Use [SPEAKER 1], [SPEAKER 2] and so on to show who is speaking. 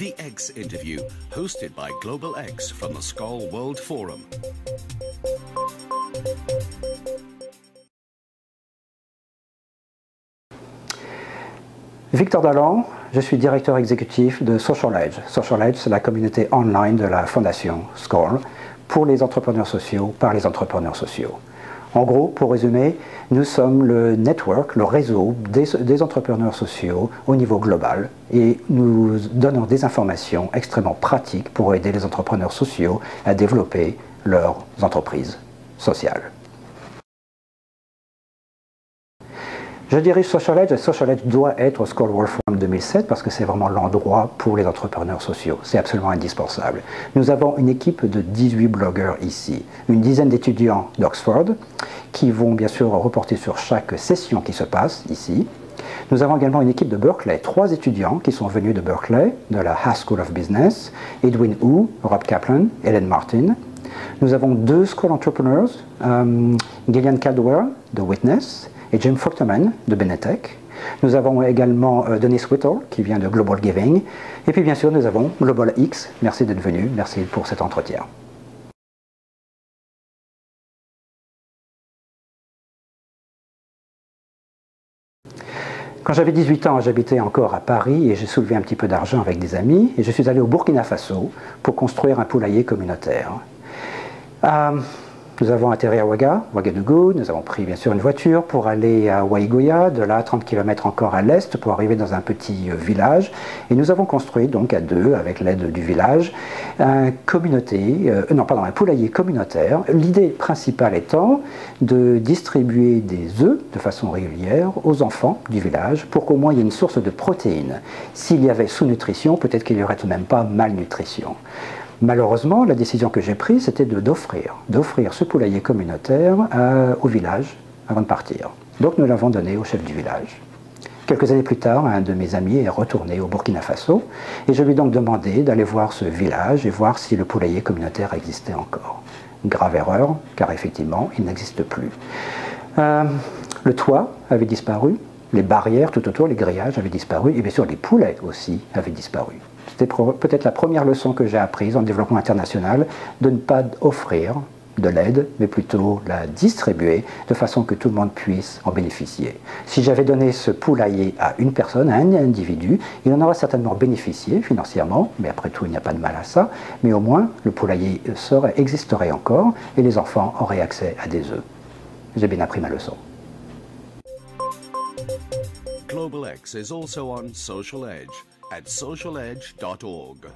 [SPEAKER 1] The X Interview, hosted by Global X from the SCOL World Forum.
[SPEAKER 2] Victor Dalland, je suis directeur exécutif de Social Edge. Social Edge, c'est la communauté online de la fondation SCOL pour les entrepreneurs sociaux, par les entrepreneurs sociaux. En gros, pour résumer, nous sommes le network, le réseau des entrepreneurs sociaux au niveau global et nous donnons des informations extrêmement pratiques pour aider les entrepreneurs sociaux à développer leurs entreprises sociales. Je dirige Social Edge et Social Edge doit être au SCOL World Forum 2007 parce que c'est vraiment l'endroit pour les entrepreneurs sociaux. C'est absolument indispensable. Nous avons une équipe de 18 blogueurs ici, une dizaine d'étudiants d'Oxford qui vont bien sûr reporter sur chaque session qui se passe ici. Nous avons également une équipe de Berkeley, 3 étudiants qui sont venus de Berkeley, de la Haas School of Business, Edwin Hu, Rob Kaplan, Helen Martin. Nous avons 2 SCOL Entrepreneurs, Gillian Caldwell de Witness, et Jim Fruchterman de Benetech. Nous avons également Denise Whittle qui vient de Global Giving. Et puis bien sûr, nous avons Global X. Merci d'être venu. Merci pour cet entretien. Quand j'avais 18 ans, j'habitais encore à Paris et j'ai soulevé un petit peu d'argent avec des amis. Et je suis allé au Burkina Faso pour construire un poulailler communautaire. Nous avons atterri à Ouagadougou, nous avons pris bien sûr une voiture pour aller à Waïgoya, de là 30 km encore à l'est pour arriver dans un petit village. Et nous avons construit donc à deux, avec l'aide du village, un poulailler communautaire. L'idée principale étant de distribuer des œufs de façon régulière aux enfants du village pour qu'au moins il y ait une source de protéines. S'il y avait sous-nutrition, peut-être qu'il n'y aurait tout de même pas malnutrition. Malheureusement, la décision que j'ai prise, c'était d'offrir ce poulailler communautaire au village avant de partir. Donc nous l'avons donné au chef du village. Quelques années plus tard, un de mes amis est retourné au Burkina Faso et je lui ai donc demandé d'aller voir ce village et voir si le poulailler communautaire existait encore. Grave erreur, car effectivement, il n'existe plus. Le toit avait disparu, les barrières tout autour, les grillages avaient disparu et bien sûr les poulets aussi avaient disparu. C'était peut-être la première leçon que j'ai apprise en développement international, de ne pas offrir de l'aide, mais plutôt la distribuer de façon que tout le monde puisse en bénéficier. Si j'avais donné ce poulailler à une personne, à un individu, il en aurait certainement bénéficié financièrement, mais après tout il n'y a pas de mal à ça, mais au moins le poulailler existerait encore et les enfants auraient accès à des œufs. J'ai bien appris ma leçon.
[SPEAKER 1] Global X is also on Social Edge at socialedge.org.